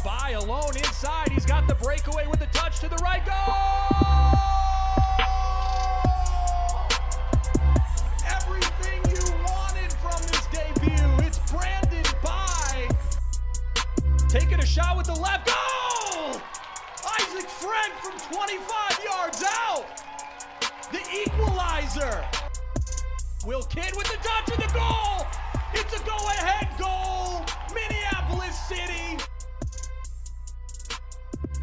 By alone inside. He's got the breakaway with the touch to the right. Goal! Everything you wanted from this debut. It's Brandon By. Taking a shot with the left. Goal! Isaac Frank from 25 yards out. The equalizer. Will Kidd with the touch of the goal. It's a go-ahead goal. Minneapolis City.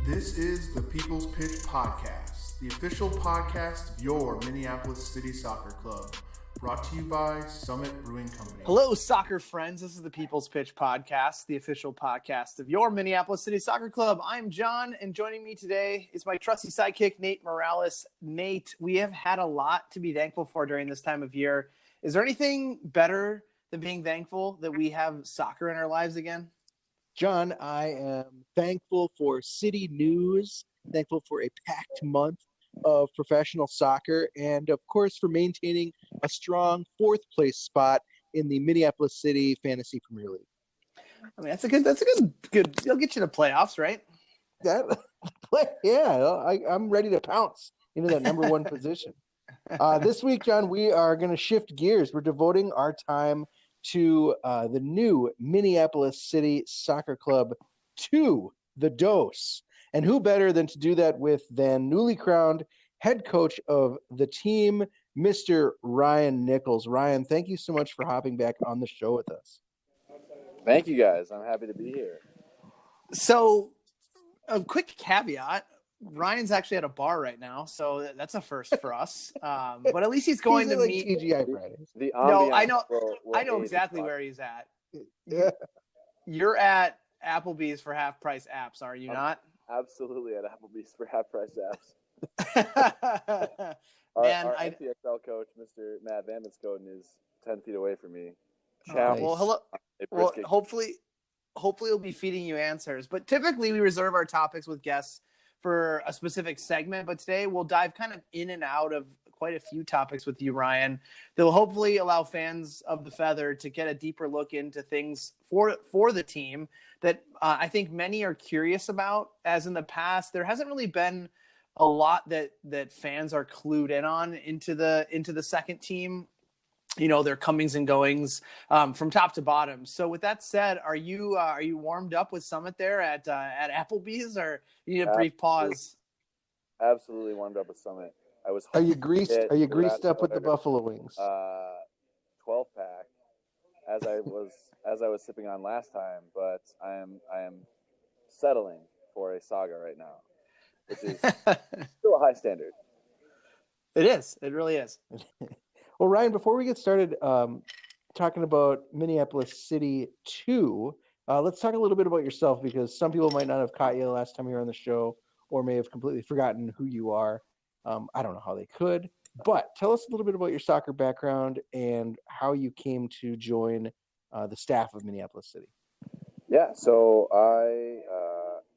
This is the People's Pitch Podcast, the official podcast of your Minneapolis City Soccer Club, brought to you by Summit Brewing Company. Hello, soccer friends. This is the People's Pitch Podcast, the official podcast of your Minneapolis City Soccer Club. I'm John, and joining me today is my trusty sidekick, Nate Morales. Nate, we have had a lot to be thankful for during this time of year. Is there anything better than being thankful that we have soccer in our lives again? John, I am thankful for city news, thankful for a packed month of professional soccer, and of course for maintaining a strong fourth place spot in the Minneapolis City Fantasy Premier League. I mean, that's a good. It'll get you to playoffs, right? I'm ready to pounce into that number one position. This week, John, we are going to shift gears. We're devoting our time to the new Minneapolis City Soccer Club 2, the Dose. And who better than to do that with than newly crowned head coach of the team, Mr. Ryan Nichols. Ryan, thank you so much for hopping back on the show with us. Thank you, guys. I'm happy to be here. So, a quick caveat. Ryan's actually at a bar right now, so that's a first for us. But at least he's going to meet TGI Fridays. I know exactly where he's at. Yeah. You're at Applebee's for half price apps, are you not? Absolutely at Applebee's for half price apps. Our NPSL coach, Mr. Matt Van Miscoten, is 10 feet away from me. Well, hello. Well, hopefully he'll be feeding you answers. But typically we reserve our topics with guests for a specific segment, but today we'll dive kind of in and out of quite a few topics with you, Ryan, that will hopefully allow fans of the Feather to get a deeper look into things for the team that I think many are curious about. As in the past, there hasn't really been a lot that fans are clued in on into the second team. You know, their comings and goings from top to bottom. So with that said, are you warmed up with Summit there at Applebee's, or you need a brief pause? Absolutely warmed up with Summit. Are you greased up with the buffalo wings? 12-pack, as I was sipping on last time, but I am settling for a saga right now, which is still a high standard. It is. It really is. Well, Ryan, before we get started talking about Minneapolis City 2, let's talk a little bit about yourself, because some people might not have caught you the last time you were on the show, or may have completely forgotten who you are. I don't know how they could, but tell us a little bit about your soccer background and how you came to join the staff of Minneapolis City. Yeah, so I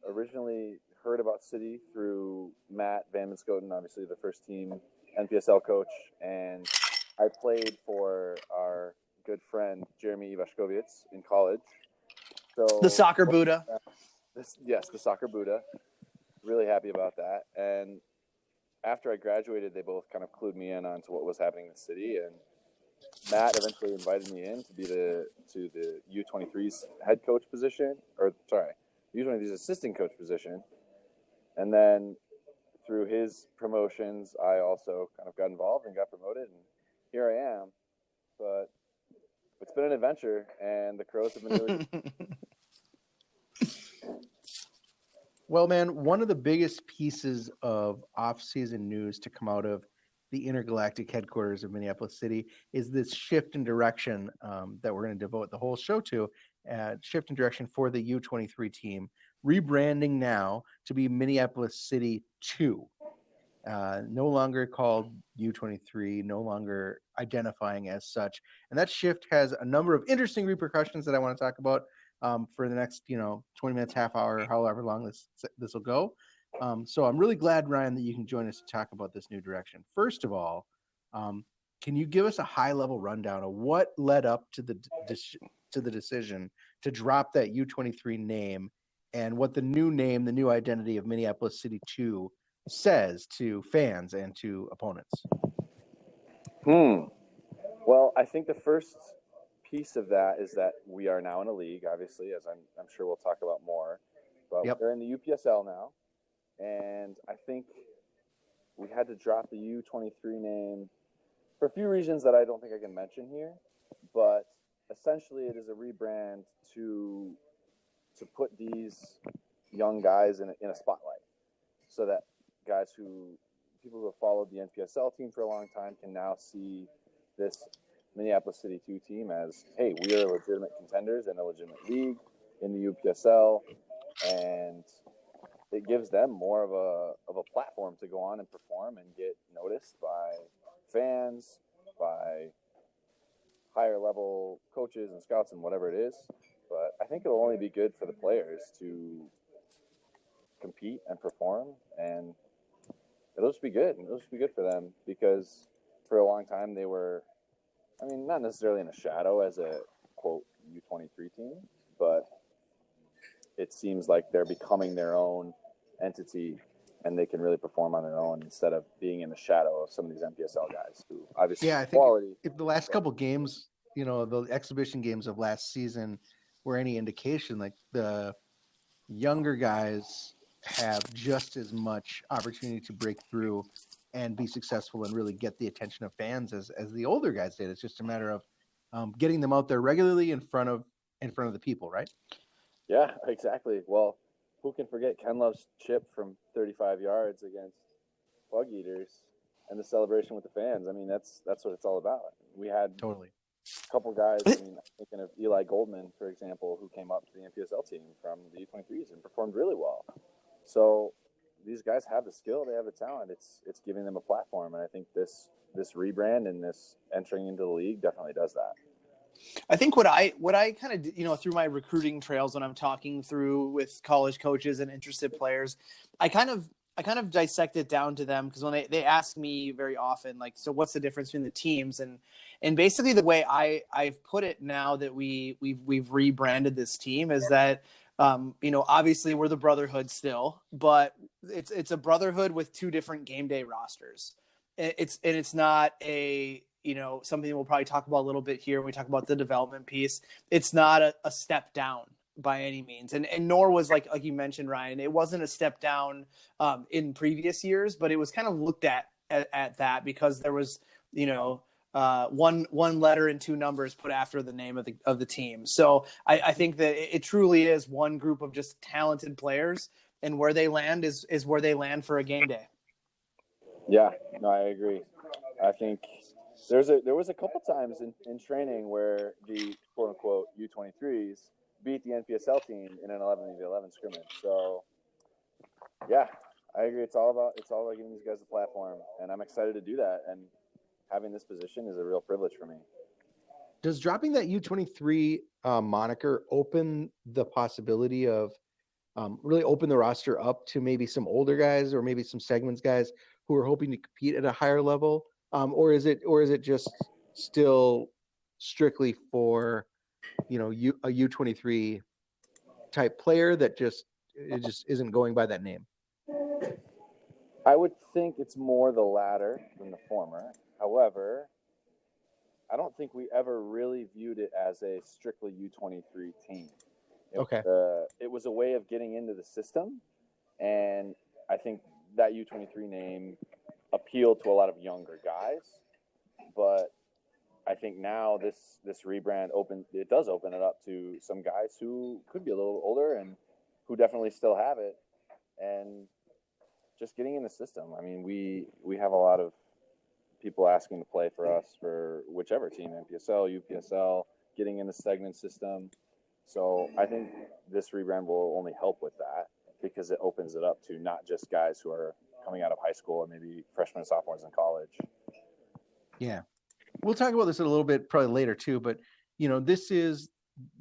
originally heard about City through Matt Van Miscoten, obviously the first team NPSL coach, and I played for our good friend Jeremy Ivashkovitz in college. So the soccer Buddha. The soccer Buddha. Really happy about that. And after I graduated, they both kind of clued me in onto what was happening in the city. And Matt eventually invited me in to the U23's head coach position, U23's assistant coach position. And then through his promotions, I also kind of got involved and got promoted, and here I am. But it's been an adventure, and the Crows have been really Well, man, one of the biggest pieces of off-season news to come out of the intergalactic headquarters of Minneapolis City is this shift in direction that we're going to devote the whole show to, shift in direction for the U23 team, rebranding now to be Minneapolis City 2. No longer called U23, no longer identifying as such. And that shift has a number of interesting repercussions that I want to talk about for the next, 20 minutes, half hour, however long this will go. So I'm really glad, Ryan, that you can join us to talk about this new direction. First of all, can you give us a high-level rundown of what led up to the decision to drop that U23 name and what the new name, the new identity of Minneapolis City II says to fans and to opponents. Well, I think the first piece of that is that we are now in a league, obviously, as I'm sure we'll talk about more. But They're in the UPSL now, and I think we had to drop the U23 name for a few reasons that I don't think I can mention here. But essentially, it is a rebrand to put these young guys in a spotlight, so that people who have followed the NPSL team for a long time can now see this Minneapolis City II team as, hey, we are legitimate contenders in a legitimate league in the UPSL, and it gives them more of a platform to go on and perform and get noticed by fans, by higher level coaches and scouts and whatever it is. But I think it'll only be good for the players to compete and perform, and it'll just be good. It'll just be good for them, because for a long time they were, not necessarily in a shadow as a, quote, U23 team, but it seems like they're becoming their own entity, and they can really perform on their own instead of being in the shadow of some of these NPSL guys who obviously I think quality. If the last couple games, the exhibition games of last season were any indication, like the younger guys have just as much opportunity to break through and be successful and really get the attention of fans as the older guys did. It's just a matter of getting them out there regularly in front of the people, right? Yeah, exactly. Well, who can forget Ken Love's chip from 35 yards against Bug Eaters and the celebration with the fans? That's what it's all about. We had totally a couple guys. I'm thinking of Eli Goldman, for example, who came up to the NPSL team from the U23s and performed really well. So these guys have the skill, they have the talent. It's giving them a platform, and I think this rebrand and this entering into the league definitely does that. I think what I kind of, through my recruiting trails when I'm talking through with college coaches and interested players, I kind of dissect it down to them, because when they ask me very often, like, so what's the difference between the teams? And basically the way I've put it now that we've rebranded this team is that, obviously we're the brotherhood still, but it's a brotherhood with two different game day rosters. It's not a, something we'll probably talk about a little bit here when we talk about the development piece. It's not a step down by any means. And nor was, like you mentioned, Ryan, it wasn't a step down in previous years, but it was kind of looked at that because there was, one letter and two numbers put after the name of the team. So I think that it truly is one group of just talented players, and where they land is where they land for a game day. Yeah, no, I agree. I think there was a couple times in training where the quote unquote U23s beat the NPSL team in an 11v11 scrimmage. So yeah, I agree. It's all about giving these guys a platform, and I'm excited to do that. And having this position is a real privilege for me. Does dropping that U23 moniker open the possibility of really open the roster up to maybe some older guys or maybe some segments guys who are hoping to compete at a higher level? Or is it just still strictly for, a U23 type player that just isn't going by that name? I would think it's more the latter than the former. However, I don't think we ever really viewed it as a strictly U23 team. It was a way of getting into the system, and I think that U23 name appealed to a lot of younger guys. But I think now this rebrand does open it up to some guys who could be a little older and who definitely still have it, and just getting in the system. We have a lot of people asking to play for us for whichever team, NPSL, UPSL, getting in the segment system. So I think this rebrand will only help with that, because it opens it up to not just guys who are coming out of high school and maybe freshmen and sophomores in college. Yeah. We'll talk about this a little bit probably later too, but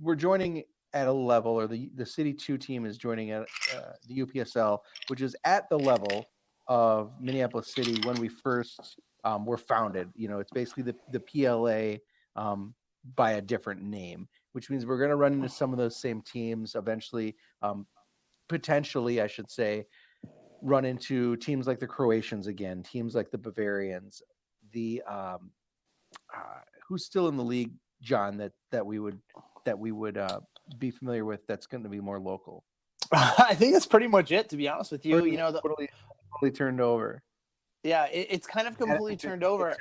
we're joining at a level, or the City 2 team is joining at the UPSL, which is at the level of Minneapolis City when we first were founded. It's basically the PLA by a different name, which means we're going to run into some of those same teams eventually. potentially, I should say, run into teams like the Croatians again, teams like the Bavarians, the who's still in the league, John, that we would be familiar with, that's going to be more local. I think that's pretty much it, to be honest with you. Totally turned over. Yeah, it's kind of completely turned over.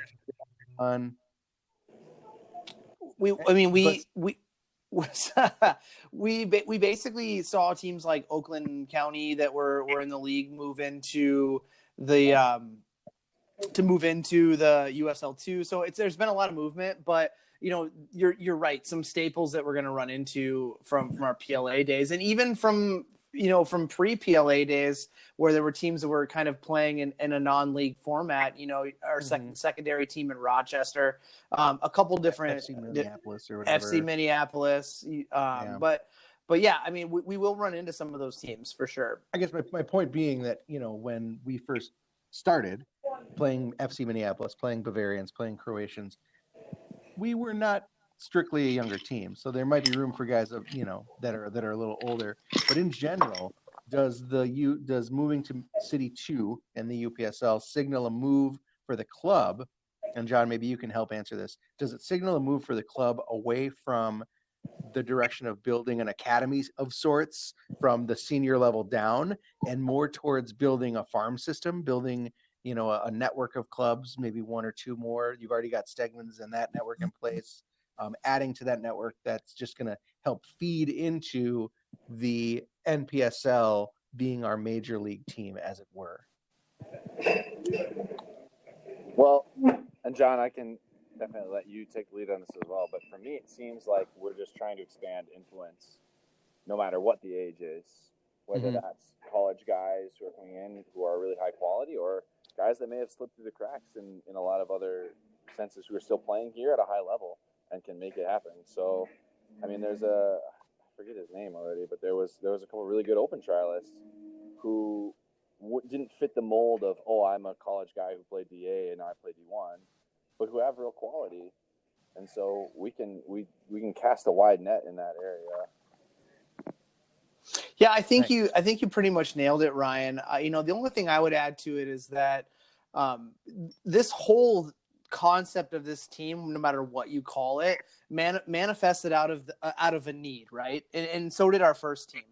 We basically saw teams like Oakland County that were in the league move into the USL2. So there's been a lot of movement, but you're right. Some staples that we're going to run into from our PLA days, and even from pre-PLA days where there were teams that were kind of playing in a non-league format, our secondary team in Rochester, a couple different FC Minneapolis or whatever. FC Minneapolis. But yeah, I mean, we will run into some of those teams for sure. I guess my point being that, when we first started playing FC Minneapolis, playing Bavarians, playing Croatians, we were not strictly a younger team, so there might be room for guys that are a little older. But in general, does moving to City 2 and the UPSL signal a move for the club? And John, maybe you can help answer this. Does it signal a move for the club away from the direction of building an academy of sorts from the senior level down, and more towards building a farm system, building a network of clubs, maybe one or two more? You've already got Stegman's and that network in place. Adding to that network that's just going to help feed into the NPSL being our major league team, as it were. Well, and John, I can definitely let you take the lead on this as well, but for me, it seems like we're just trying to expand influence no matter what the age is, whether that's college guys who are coming in who are really high quality, or guys that may have slipped through the cracks in a lot of other senses who are still playing here at a high level and can make it happen. So, I mean, I forget his name already, but there was a couple of really good open trialists who didn't fit the mold of, I'm a college guy who played DA and now I play D1, but who have real quality. And so we can cast a wide net in that area. Yeah, I think you pretty much nailed it, Ryan. The only thing I would add to it is that this whole concept of this team, no matter what you call it, manifested out of a need, right? And so did our first team.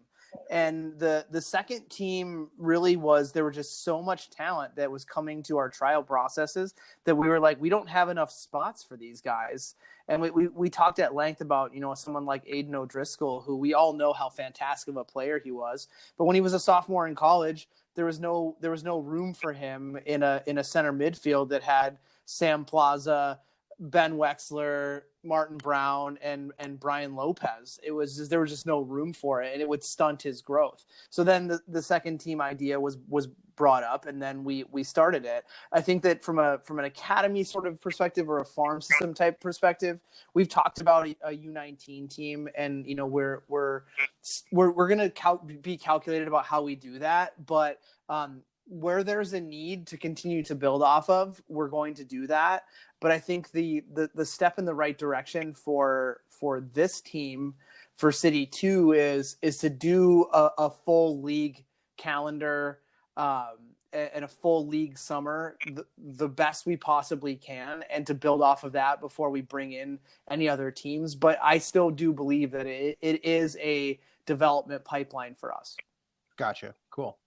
And the second team really there was just so much talent that was coming to our trial processes that we were like, we don't have enough spots for these guys. And we talked at length about, someone like Aiden O'Driscoll, who we all know how fantastic of a player he was. But when he was a sophomore in college, there was no room for him in a center midfield that had Sam Plaza, Ben Wexler, Martin Brown, and Brian Lopez. There was just no room for it, and it would stunt his growth. So then the second team idea was brought up, and then we started it. I think that from an academy sort of perspective or a farm system type perspective, we've talked about a U19 team, and we're going to be calculated about how we do that, but where there's a need to continue to build off of, we're going to do that. But I think the step in the right direction for this team, for City 2, is to do a full league calendar and a full league summer the best we possibly can, and to build off of that before we bring in any other teams. But I still do believe that it is a development pipeline for us. Gotcha. Cool.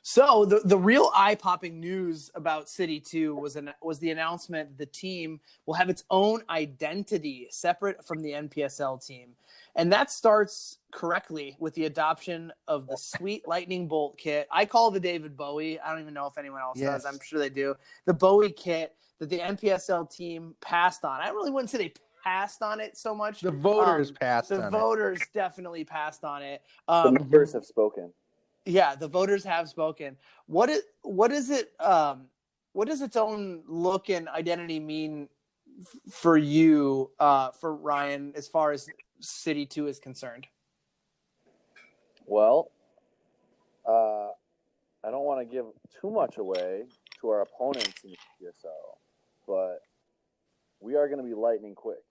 So the real eye-popping news about City 2 was the announcement that the team will have its own identity separate from the NPSL team. And that starts correctly with the adoption of the sweet lightning bolt kit. I call it the David Bowie. I don't even know if anyone else does. I'm sure they do. The Bowie kit that the NPSL team passed on. I really wouldn't say they passed on it so much. The voters passed on it. The voters definitely passed on it. The members have spoken. Yeah, the voters have spoken. What does its own look and identity mean for you, for Ryan, as far as City 2 is concerned? Well, I don't want to give too much away to our opponents in the PSL, but we are going to be lightning quick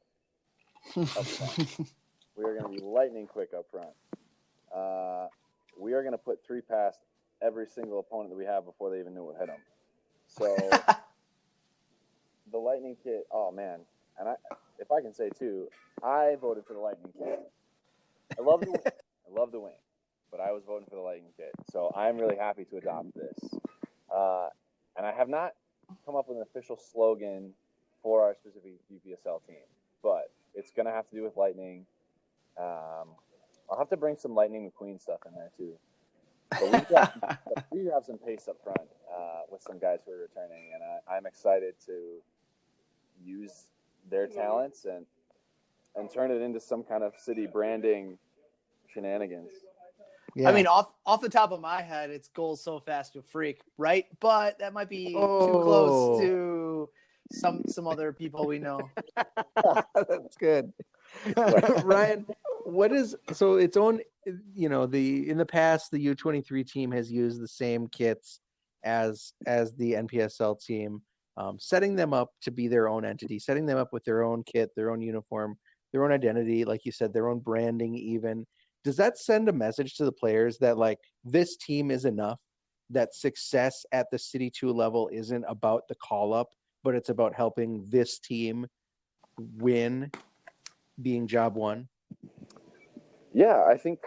up front. We are going to be lightning quick up front. we are going to put 3 past every single opponent that we have before they even knew what hit them. So the Lightning kit, oh man. And if I can say too, I voted for the Lightning kit. I love the wing. But I was voting for the Lightning kit. So I'm really happy to adopt this. And I have not come up with an official slogan for our specific UPSL team, but it's going to have to do with Lightning. I'll have to bring some Lightning McQueen stuff in there too. But we have some pace up front with some guys who are returning, and I'm excited to use their talents and turn it into some kind of city branding shenanigans. Yeah. I mean, off the top of my head, it's goals so fast you'll freak, right? But that might be too close to some other people we know. That's good. Ryan, its own, in the past, the U23 team has used the same kits as the NPSL team, setting them up to be their own entity, setting them up with their own kit, their own uniform, their own identity, like you said, their own branding even. Does that send a message to the players that, like, this team is enough, that success at the City 2 level isn't about the call-up, but it's about helping this team win, being job one? Yeah, I think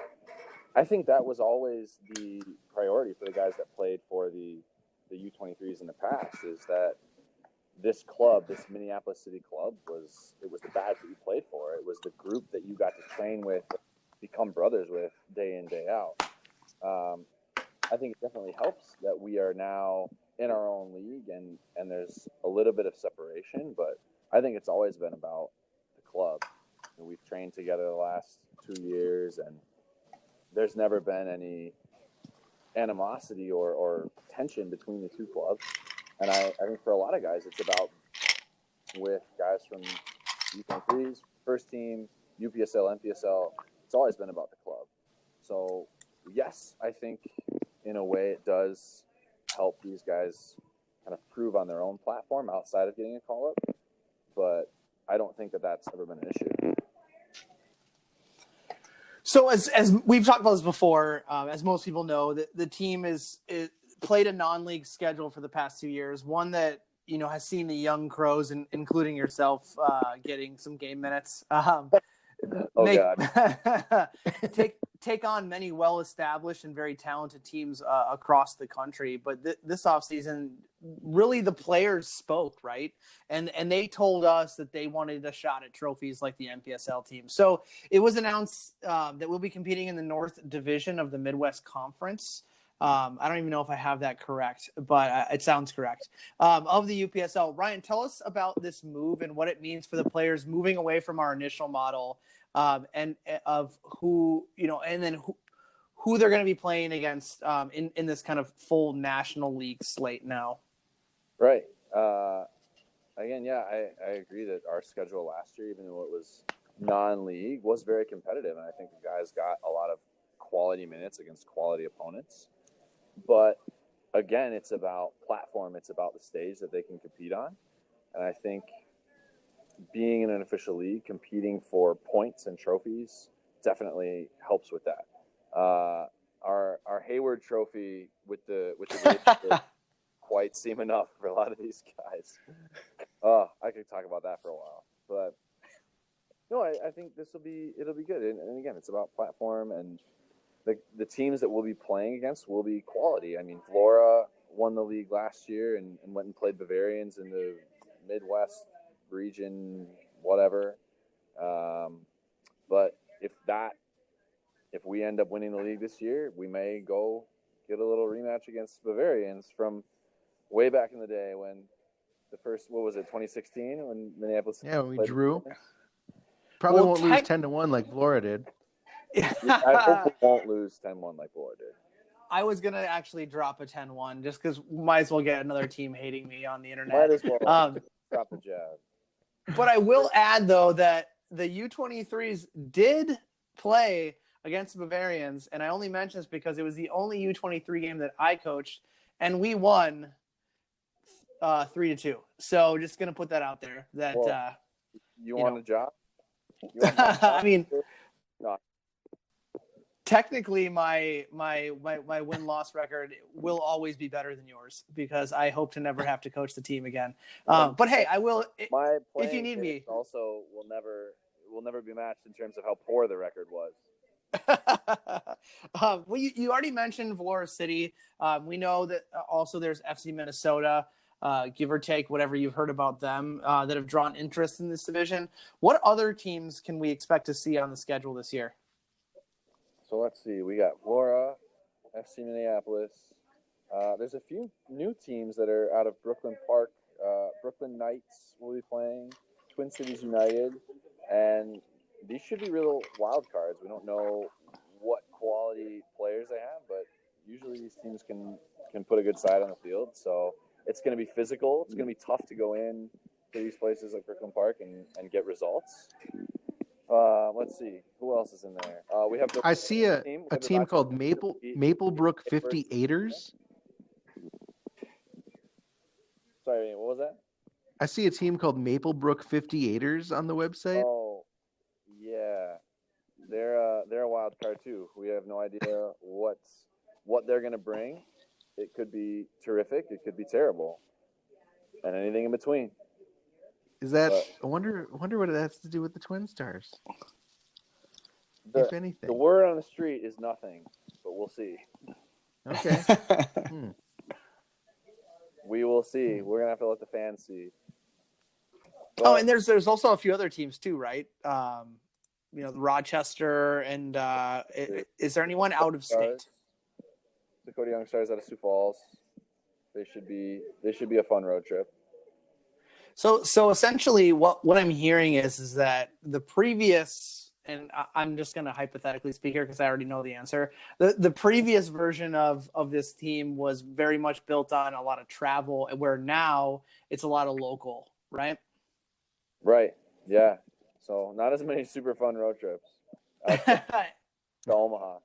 that was always the priority for the guys that played for the U23s in the past, is that this club, this Minneapolis City club, was the badge that you played for. It was the group that you got to train with, become brothers with day in, day out. I think it definitely helps that we are now in our own league and there's a little bit of separation, but I think it's always been about the club. And we've trained together the last 2 years, and there's never been any animosity or tension between the two clubs. And I think for a lot of guys, it's about, with guys from U23s, first team, UPSL, NPSL, it's always been about the club. So, yes, I think in a way it does help these guys kind of prove on their own platform outside of getting a call-up. But I don't think that that's ever been an issue. So as we've talked about this before, as most people know, the team is played a non-league schedule for the past 2 years, one that, has seen the young Crows, including yourself, getting some game minutes. Take on many well-established and very talented teams across the country. But this offseason, really the players spoke, right? And they told us that they wanted a shot at trophies like the NPSL team. So it was announced that we'll be competing in the North Division of the Midwest Conference. I don't even know if I have that correct, but it sounds correct. Of the UPSL. Ryan, tell us about this move and what it means for the players moving away from our initial model, and of who, and then who they're going to be playing against in this kind of full national league slate now. Right. Again, yeah, I agree that our schedule last year, even though it was non-league, was very competitive. And I think the guys got a lot of quality minutes against quality opponents. But again, it's about platform. It's about the stage that they can compete on. And I think being in an official league, competing for points and trophies definitely helps with that. Our Hayward Trophy with the quite seem enough for a lot of these guys. I could talk about that for a while, but no, I think it'll be good. And again, it's about platform, and the teams that we'll be playing against will be quality. I mean, Flora won the league last year and went and played Bavarians in the Midwest region, whatever. But if we end up winning the league this year, we may go get a little rematch against Bavarians from way back in the day when the first, 2016 when Minneapolis. Yeah, we drew. Probably won't lose 10-1 like Flora did. I hope we won't lose 10-1 like Flora did. I was going to actually drop a 10-1 just because might as well get another team hating me on the internet. Might as well drop the jab. But I will add, though, that the U23s did play against the Bavarians, and I only mention this because it was the only U23 game that I coached, and we won 3-2. So just going to put that out there. That you want a job? I mean, no. technically my win-loss record will always be better than yours because I hope to never have to coach the team again. But hey, I will My if you need me. Also will never be matched in terms of how poor the record was. Well, you already mentioned Valora City. We know that also there's FC Minnesota, give or take whatever you've heard about them, that have drawn interest in this division. What other teams can we expect to see on the schedule this year? So let's see. We got Valora, FC Minneapolis. There's a few new teams that are out of Brooklyn Park. Brooklyn Knights will be playing, Twin Cities United, and these should be real wild cards. We don't know what quality players they have, but usually these teams can put a good side on the field. So it's going to be physical. It's going to be tough to go in to these places like Brooklyn Park and get results. Let's see. Who else is in there? We have. I see a team called Maplebrook 58ers. Sorry, what was that? I see a team called Maplebrook 58ers on the website. Oh, yeah. They're a wild card too. We have no idea what they're going to bring. It could be terrific. It could be terrible, and anything in between. Is that? I wonder what it has to do with the Twin Stars. If anything, the word on the street is nothing, but we'll see. Okay. We will see. We're gonna have to let the fans see. But, and there's also a few other teams too, right? Rochester and is there anyone out of state? Dakota Young Stars out of Sioux Falls. They should be a fun road trip. So essentially what I'm hearing is that the previous, and I'm just going to hypothetically speak here because I already know the answer. The previous version of this team was very much built on a lot of travel, where now it's a lot of local, right? Right. Yeah. So not as many super fun road trips to Omaha.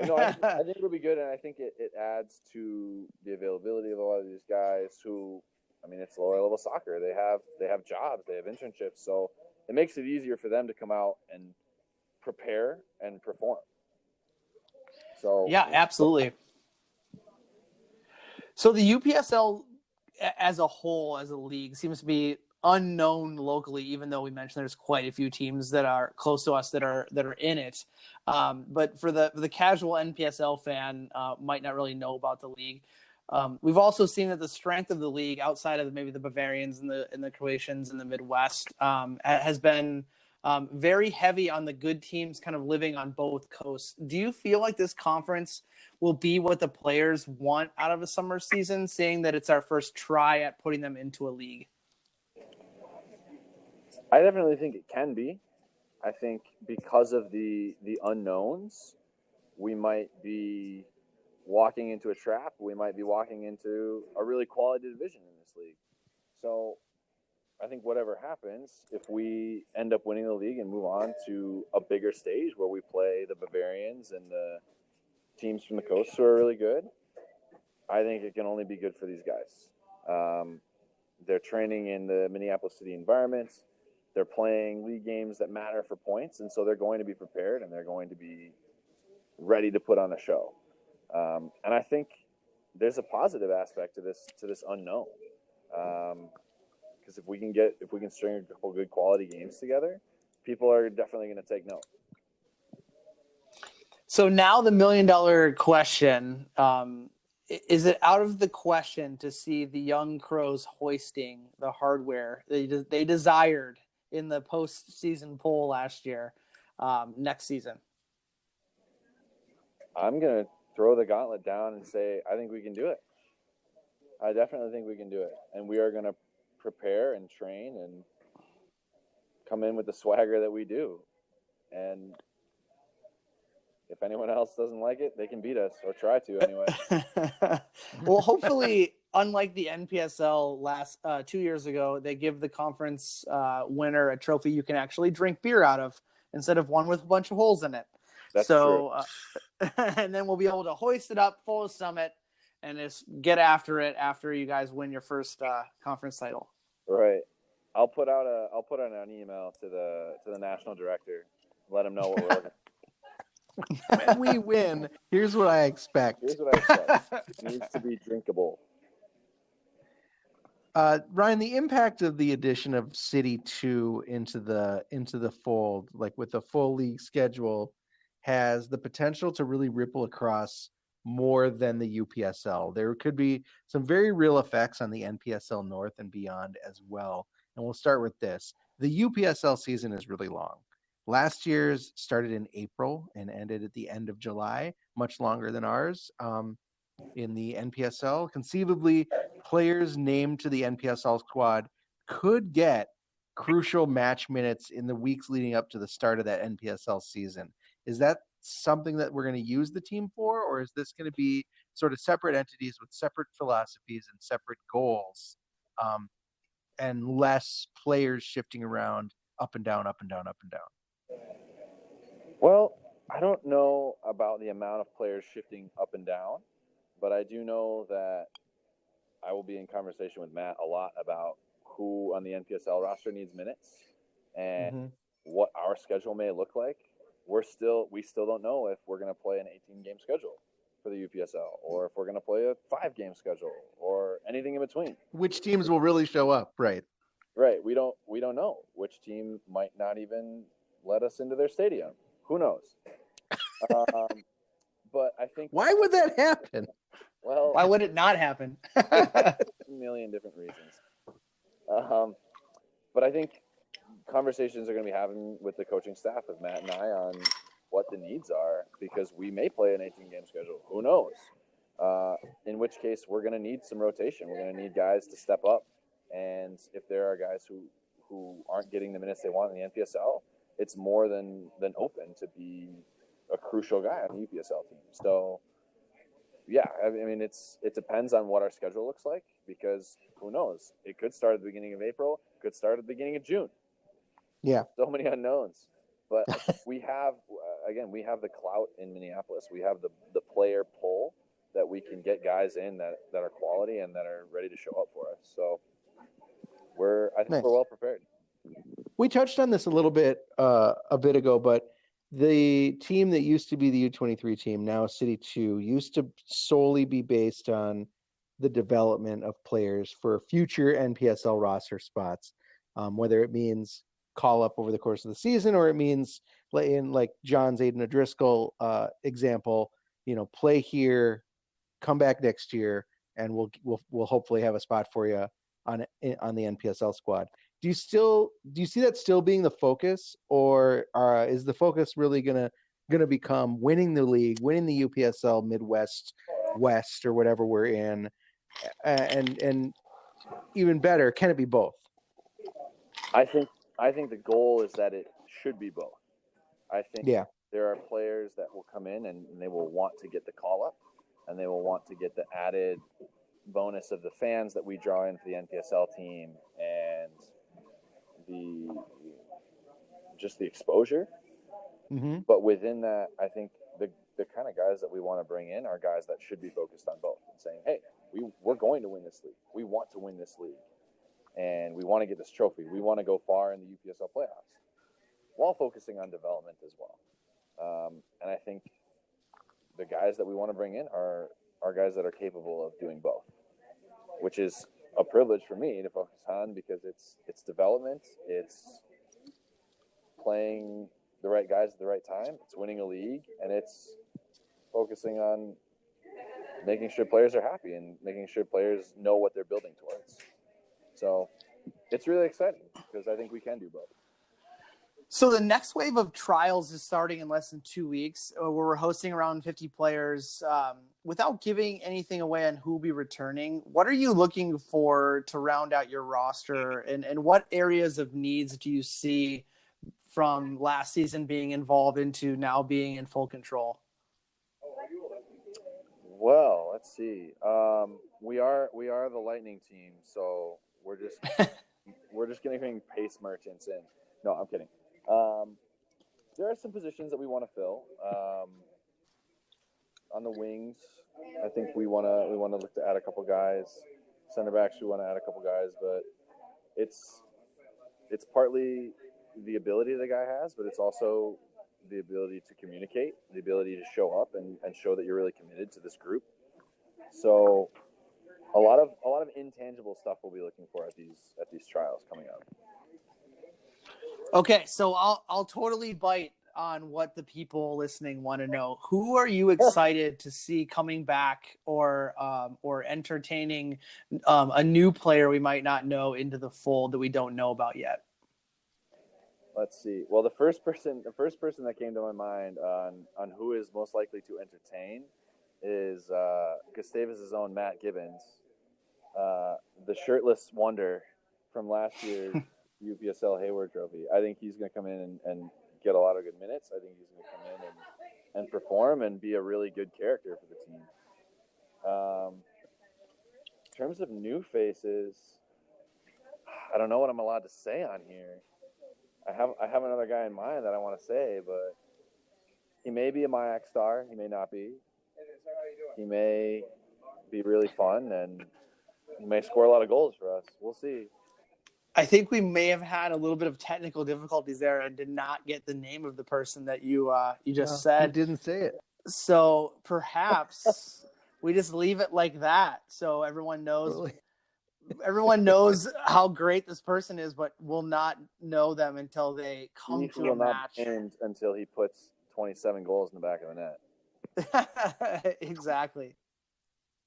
No, I think it'll be good, and I think it adds to the availability of a lot of these guys who, I mean, it's lower level soccer. They have jobs, they have internships, so it makes it easier for them to come out and prepare and perform. So yeah, absolutely. So the UPSL as a whole, as a league, seems to be unknown locally, even though we mentioned there's quite a few teams that are close to us that are in it. But for the casual NPSL fan, might not really know about the league. We've also seen that the strength of the league, outside of maybe the Bavarians and the Croatians in the Midwest, has been very heavy on the good teams kind of living on both coasts. Do you feel like this conference will be what the players want out of a summer season, seeing that it's our first try at putting them into a league? I definitely think it can be. I think because of the unknowns, we might be walking into a trap. We might be walking into a really quality division in this league. So I think whatever happens, if we end up winning the league and move on to a bigger stage where we play the Bavarians and the teams from the coast who are really good, I think it can only be good for these guys. They're training in the Minneapolis City environment. They're playing league games that matter for points, and so they're going to be prepared and they're going to be ready to put on a show. And I think there's a positive aspect to this unknown, because if we can string a couple good quality games together, people are definitely going to take note. So now the $1 million question: is it out of the question to see the Young Crows hoisting the hardware they desired in the postseason poll last year next season? I'm going to throw the gauntlet down and say I think we can do it. I definitely think we can do it. And we are going to prepare and train and come in with the swagger that we do. And if anyone else doesn't like it, they can beat us, or try to anyway. Well, hopefully, unlike the NPSL last 2 years ago, they give the conference winner a trophy you can actually drink beer out of instead of one with a bunch of holes in it. That's true. And then we'll be able to hoist it up full of Summit and just get after it after you guys win your first conference title. Right. I'll put out an email to the national director, let him know what we're looking. when we win, here's what I expect. Here's what I expect. It needs to be drinkable. Ryan, the impact of the addition of City 2 into the fold, like with a full league schedule, has the potential to really ripple across more than the UPSL. There could be some very real effects on the NPSL North and beyond as well. And we'll start with this. The UPSL season is really long. Last year's started in April and ended at the end of July, much longer than ours. In the NPSL, conceivably, players named to the NPSL squad could get crucial match minutes in the weeks leading up to the start of that NPSL season. Is that something that we're going to use the team for, or is this going to be sort of separate entities with separate philosophies and separate goals, and less players shifting around up and down, up and down, up and down? Well, I don't know about the amount of players shifting up and down, but I do know that I will be in conversation with Matt a lot about who on the NPSL roster needs minutes and what our schedule may look like. We still don't know if we're going to play an 18-game schedule for the UPSL, or if we're going to play a 5-game schedule, or anything in between. Which teams will really show up, right? Right. We don't know which team might not even let us into their stadium. Who knows? But I think. Why would that happen? Well, why would it not happen? A million different reasons. But I think conversations are going to be having with the coaching staff of Matt and I on what the needs are, because we may play an 18-game schedule. Who knows? In which case, we're going to need some rotation. We're going to need guys to step up. And if there are guys who aren't getting the minutes they want in the NPSL, it's more than open to be a crucial guy on the UPSL team. So, yeah, I mean, it depends on what our schedule looks like, because who knows? It could start at the beginning of April, could start at the beginning of June. Yeah. So many unknowns. But we have the clout in Minneapolis. We have the player pull that we can get guys in that are quality and that are ready to show up for us. So I think we're well prepared. We touched on this a little bit a bit ago, but the team that used to be the U23 team, now City 2, used to solely be based on the development of players for future NPSL roster spots, whether it means call up over the course of the season, or it means, in like John's Aiden O'Driscoll example, play here, come back next year, and we'll hopefully have a spot for you on the NPSL squad. Do you see that still being the focus, or is the focus really gonna become winning the league, winning the UPSL Midwest, West, or whatever we're in, and even better, can it be both? I think the goal is that it should be both. I think there are players that will come in and they will want to get the call up, and they will want to get the added bonus of the fans that we draw in for the NPSL team, and the exposure. But within that, I think the kind of guys that we want to bring in are guys that should be focused on both and saying, hey, we're going to win this league. We want to win this league, and we want to get this trophy. We want to go far in the UPSL playoffs, while focusing on development as well. And I think the guys that we want to bring in are guys that are capable of doing both, which is a privilege for me to focus on, because it's development, it's playing the right guys at the right time, it's winning a league, and it's focusing on making sure players are happy and making sure players know what they're building towards. So it's really exciting, because I think we can do both. So the next wave of trials is starting in less than 2 weeks, where we're hosting around 50 players. Without giving anything away on who will be returning, what are you looking for to round out your roster, and what areas of needs do you see from last season being involved into now being in full control? Well, let's see. We are the Lightning team, so we're just going to bring pace merchants in. No, I'm kidding. There are some positions that we want to fill. On the wings, I think we want to look to add a couple guys. Center backs, we want to add a couple guys, but it's partly the ability the guy has, but it's also the ability to communicate, the ability to show up and show that you're really committed to this group. So a lot of intangible stuff we'll be looking for at these trials coming up. Okay, so I'll totally bite on what the people listening want to know. Who are you excited to see coming back or entertaining a new player we might not know into the fold that we don't know about yet? Let's see. Well, the first person that came to my mind on who is most likely to entertain is Gustavus' own Matt Gibbons, the shirtless wonder from last year's UPSL Hayward Trophy. I think he's going to come in and get a lot of good minutes. I think he's going to come in and perform and be a really good character for the team. In terms of new faces, I don't know what I'm allowed to say on here. I have another guy in mind that I want to say, but he may be a MIAC star. He may not be. He may be really fun, and he may score a lot of goals for us. We'll see. I think we may have had a little bit of technical difficulties there and did not get the name of the person that you just said. You didn't say it. So perhaps we just leave it like that, so everyone knows. Totally. Everyone knows how great this person is, but will not know them until they come to a match. Not until he puts 27 goals in the back of the net. Exactly.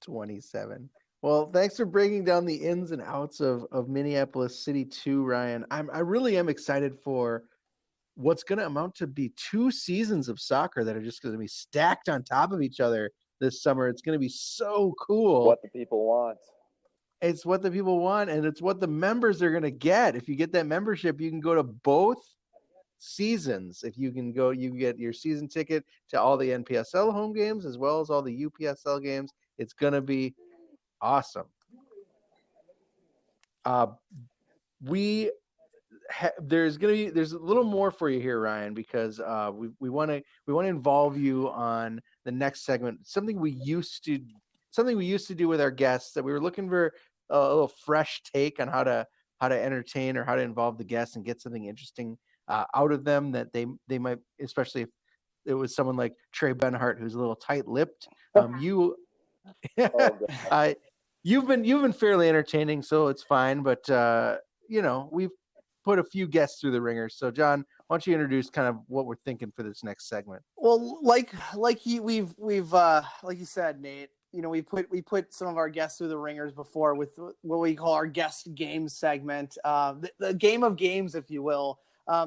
27. Well, thanks for breaking down the ins and outs of Minneapolis City II, Ryan. I really am excited for what's going to amount to be 2 seasons of soccer that are just going to be stacked on top of each other this summer. It's going to be so cool. What the people want. It's what the people want, and it's what the members are going to get. If you get that membership, you can go to both seasons. If you can go, you get your season ticket to all the NPSL home games as well as all the UPSL games. It's going to be awesome. There's a little more for you here, Ryan, because we want to involve you on the next segment. Something we used to do with our guests, that we were looking for a little fresh take on how to entertain or how to involve the guests and get something interesting out of them that they might, especially if it was someone like Trey Benhart, who's a little tight-lipped. You've been fairly entertaining, so it's fine. But we've put a few guests through the ringer. So John, why don't you introduce kind of what we're thinking for this next segment? Well, like you said, Nate. We put some of our guests through the ringers before with what we call our guest game segment, the game of games, if you will.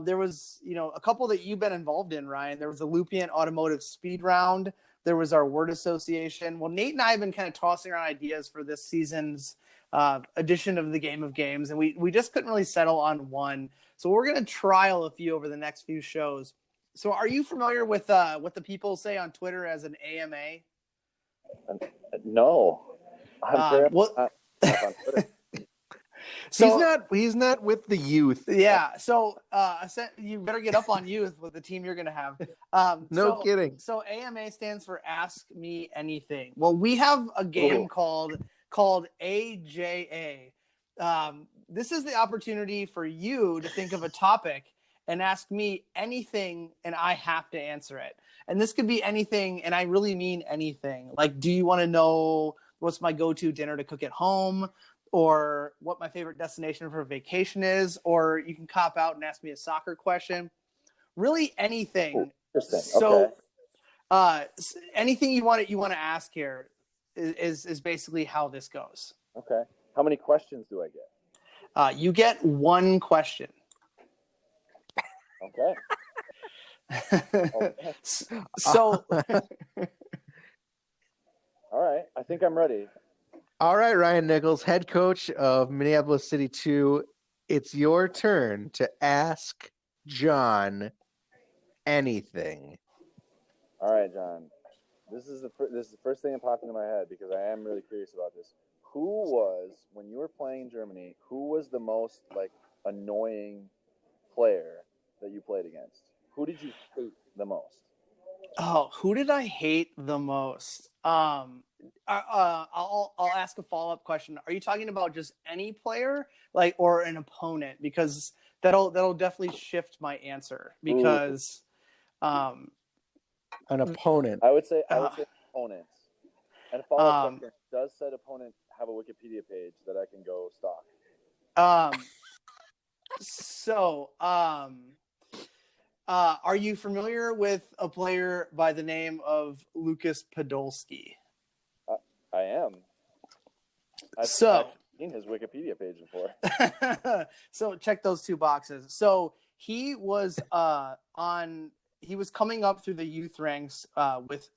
There was, a couple that you've been involved in, Ryan. There was the Lupien Automotive Speed Round. There was our word association. Well, Nate and I have been kind of tossing around ideas for this season's edition of the game of games, and we just couldn't really settle on one. So we're going to trial a few over the next few shows. So are you familiar with what the people say on Twitter as an AMA? No. I'm not on Twitter. So he's not with the youth. Yeah. So you better get up on youth with the team you're going to have. No kidding. So AMA stands for Ask Me Anything. Well, we have a game called AJA. This is the opportunity for you to think of a topic and ask me anything, and I have to answer it. And this could be anything, and I really mean anything. Like, do you want to know what's my go-to dinner to cook at home, or what my favorite destination for vacation is, or you can cop out and ask me a soccer question. Really anything. Interesting. So, okay. Anything you want to ask here is basically how this goes. Okay. How many questions do I get? You get one question. Okay. So, all right. I think I'm ready. All right, Ryan Nichols, head coach of Minneapolis City II. It's your turn to ask John anything. All right, John. This is the first thing that popped into my head because I am really curious about this. Who was, when you were playing in Germany, who was the most annoying player that you played against? Who did you hate the most? Oh, who did I hate the most? I'll ask a follow-up question. Are you talking about just any player, or an opponent? Because that'll definitely shift my answer. Because An opponent. I would say opponents. And follow-up question: does said opponent have a Wikipedia page that I can go stalk? Are you familiar with a player by the name of Lucas Podolski? I am. I've seen his Wikipedia page before. So check those two boxes. So he was he was coming up through the youth ranks with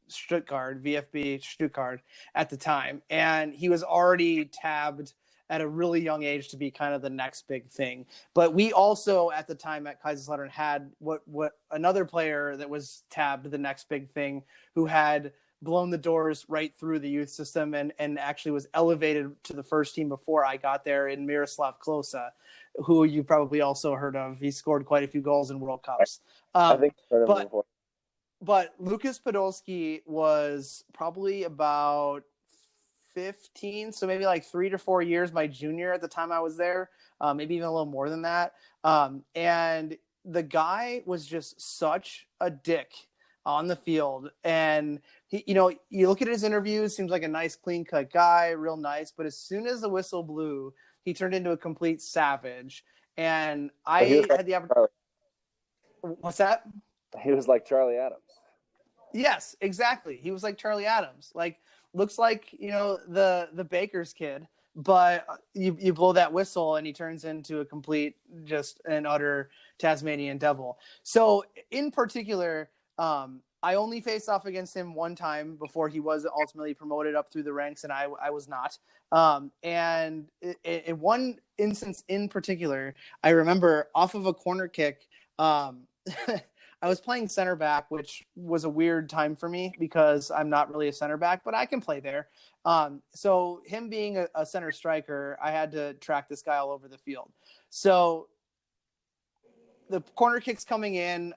Stuttgart, VfB Stuttgart at the time, and he was already tabbed at a really young age to be kind of the next big thing. But we also at the time at Kaiserslautern had what another player that was tabbed the next big thing, who had blown the doors right through the youth system and actually was elevated to the first team before I got there, in Miroslav Klose, who you probably also heard of. He scored quite a few goals in World Cups. I think I've heard of him before. But Lucas Podolski was probably about 15, so maybe like 3 to 4 years my junior at the time I was there, maybe even a little more than that. And the guy was just such a dick on the field. And he, you look at his interviews, seems like a nice, clean-cut guy, real nice. But as soon as the whistle blew, he turned into a complete savage. And I had the opportunity. What's that? He was like Charlie Adams. Yes, exactly. He was like Charlie Adams. Like, looks like, the baker's kid, but you blow that whistle and he turns into a complete, just an utter Tasmanian devil. So in particular, I only faced off against him one time before he was ultimately promoted up through the ranks, and I was not. And in one instance in particular, I remember off of a corner kick, I was playing center back, which was a weird time for me because I'm not really a center back, but I can play there. So him being a center striker, I had to track this guy all over the field. So the corner kick's coming in.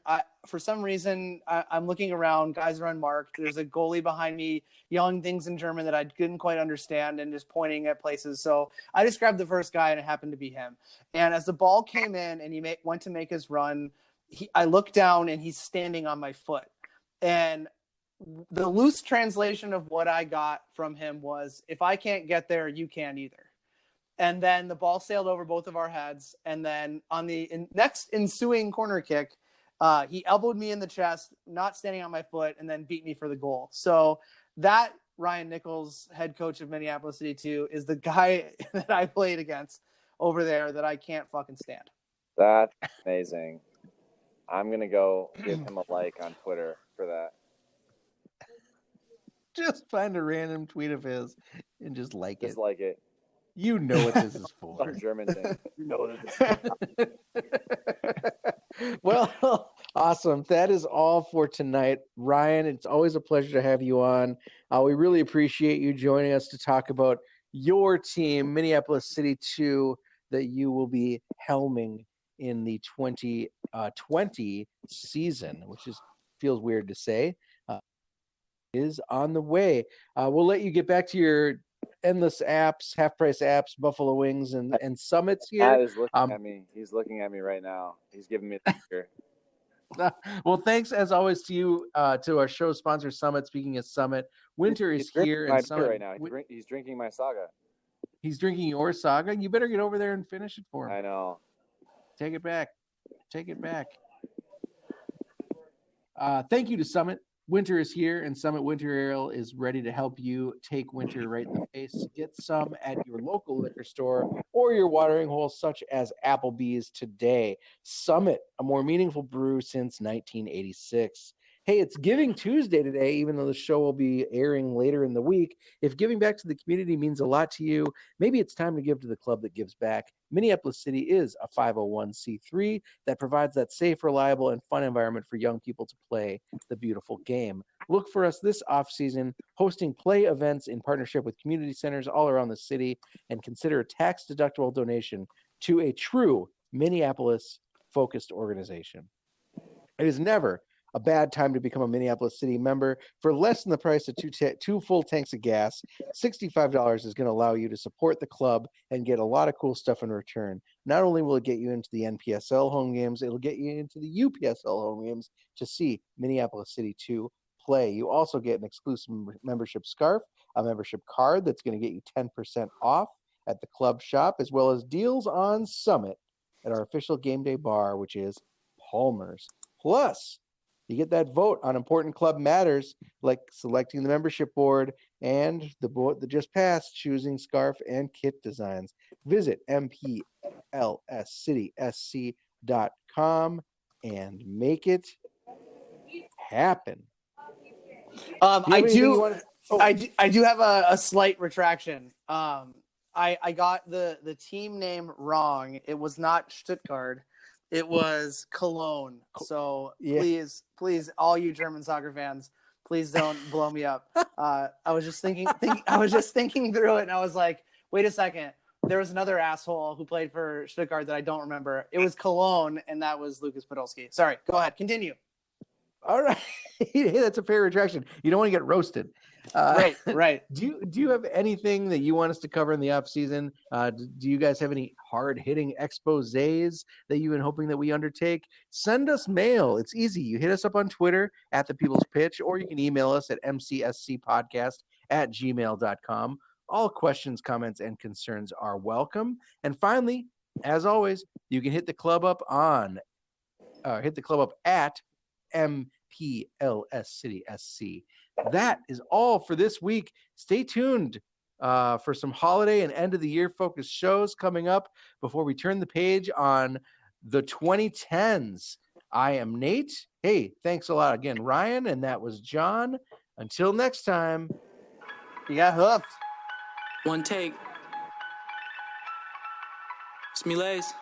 For some reason, I'm looking around. Guys are unmarked. There's a goalie behind me yelling things in German that I couldn't quite understand and just pointing at places. So I just grabbed the first guy, and it happened to be him. And as the ball came in and he went to make his run, I looked down and he's standing on my foot. And the loose translation of what I got from him was, if I can't get there, you can't either. And then the ball sailed over both of our heads. And then on the next ensuing corner kick, he elbowed me in the chest, not standing on my foot, and then beat me for the goal. So that Ryan Nichols, head coach of Minneapolis City II, is the guy that I played against over there that I can't fucking stand. That's amazing. I'm going to go give him a like on Twitter for that. Just find a random tweet of his and just like it. Just like it. You know what this is for. Some German thing. You know what Well, awesome. That is all for tonight. Ryan, it's always a pleasure to have you on. We really appreciate you joining us to talk about your team, Minneapolis City II, that you will be helming in the 2020 season, which feels weird to say, is on the way. We'll let you get back to your endless apps, half-price apps, Buffalo Wings, and Summits here. Matt is looking at me. He's looking at me right now. He's giving me a picture. Well, thanks as always to you, to our show sponsor, Summit. Speaking of Summit, winter is here, and Summit right now. He's drinking my Saga. He's drinking your Saga. You better get over there and finish it for him. I know. Take it back. Thank you to Summit. Winter is here, and Summit Winter Ale is ready to help you take winter right in the face. Get some at your local liquor store or your watering hole, such as Applebee's today. Summit, a more meaningful brew since 1986. Hey, it's Giving Tuesday today, even though the show will be airing later in the week. If giving back to the community means a lot to you, maybe it's time to give to the club that gives back. Minneapolis City is a 501c3 that provides that safe, reliable, and fun environment for young people to play the beautiful game. Look for us this off-season, hosting play events in partnership with community centers all around the city, and consider a tax-deductible donation to a true Minneapolis-focused organization. It is never a bad time to become a Minneapolis City member. For less than the price of two full tanks of gas, $65 is going to allow you to support the club and get a lot of cool stuff in return. Not only will it get you into the NPSL home games, it'll get you into the UPSL home games to see Minneapolis City II play. You also get an exclusive membership scarf, a membership card that's going to get you 10% off at the club shop, as well as deals on Summit at our official game day bar, which is Palmer's. Plus, you get that vote on important club matters like selecting the membership board and the vote that just passed, choosing scarf and kit designs. Visit mplscitysc.com and make it happen. I do have a slight retraction. I got the team name wrong. It was not Stuttgart. It was Cologne. So please, all you German soccer fans, please don't blow me up. I was just thinking through it, and I was like, wait a second. There was another asshole who played for Stuttgart that I don't remember. It was Cologne, and that was Lucas Podolski. Sorry. Go ahead. Continue. All right. Hey, that's a fair retraction. You don't want to get roasted. Right. Do you have anything that you want us to cover in the off season? Do you guys have any hard hitting exposés that you've been hoping that we undertake? Send us mail. It's easy. You hit us up on Twitter at The People's Pitch, or you can email us at mcscpodcast@gmail.com. All questions, comments, and concerns are welcome. And finally, as always, you can hit the club up at MPLS City SC. That is all for this week. Stay tuned for some holiday and end of the year focused shows coming up before we turn the page on the 2010s. I am Nate. Hey, thanks a lot again, Ryan, and that was John. Until next time. You got hooked. One take. Smiles.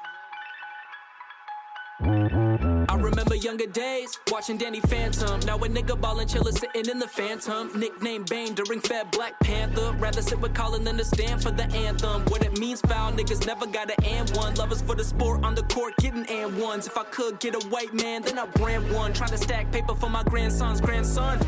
I remember younger days, watching Danny Phantom. Now a nigga ballin' chillin' sitting in the Phantom. Nickname Bane during Fat Black Panther. Rather sit with Colin than to stand for the anthem. What it means, foul niggas never got an and one. Lovers for the sport on the court, getting and ones. If I could get a white man, then I'd brand one. Trying to stack paper for my grandson's grandson.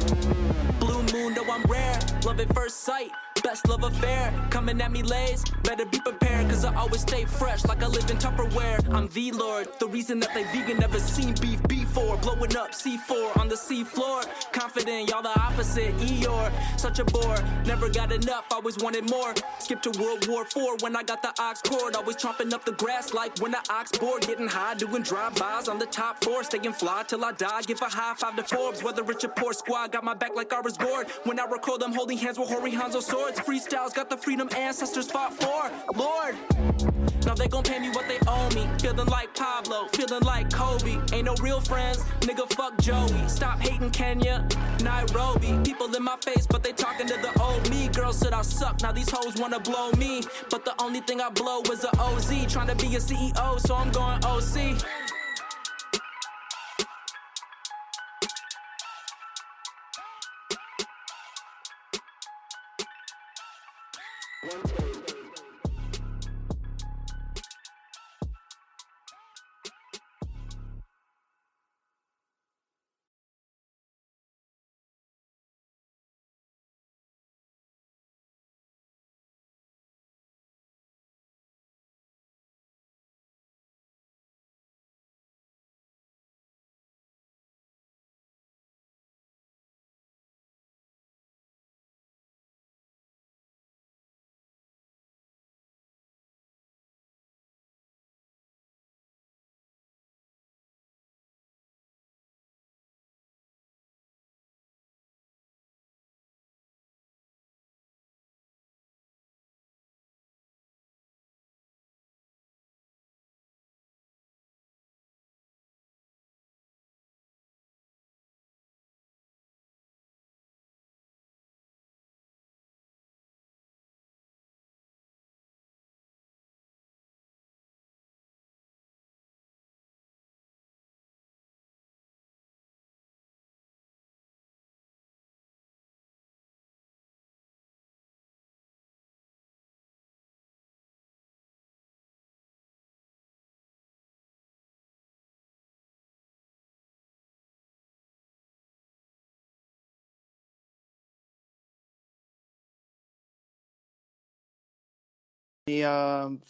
Blue moon, though I'm rare. Love at first sight. Best love affair, coming at me lays. Better be prepared, cause I always stay fresh like I live in Tupperware. I'm the Lord, the reason that they vegan never seen beef before. Blowing up C4 on the seafloor. Confident, y'all the opposite, Eeyore. Such a bore, never got enough, always wanted more. Skip to World War IV when I got the ox cord. Always chomping up the grass like when the ox bored. Getting high, doing drive-bys on the top floor. Staying fly till I die, give a high five to Forbes. Whether rich or poor squad, got my back like I was gored. When I record them holding hands with Hori Hanzo swords. Freestyles got the freedom ancestors fought for. Lord, now they gon' pay me what they owe me. Feeling like Pablo, feeling like Kobe. Ain't no real friends, nigga fuck Joey. Stop hating Kenya, Nairobi. People in my face, but they talking to the old me. Girls said I suck, now these hoes wanna blow me. But the only thing I blow is a OZ. Trying to be a CEO, so I'm going OC. the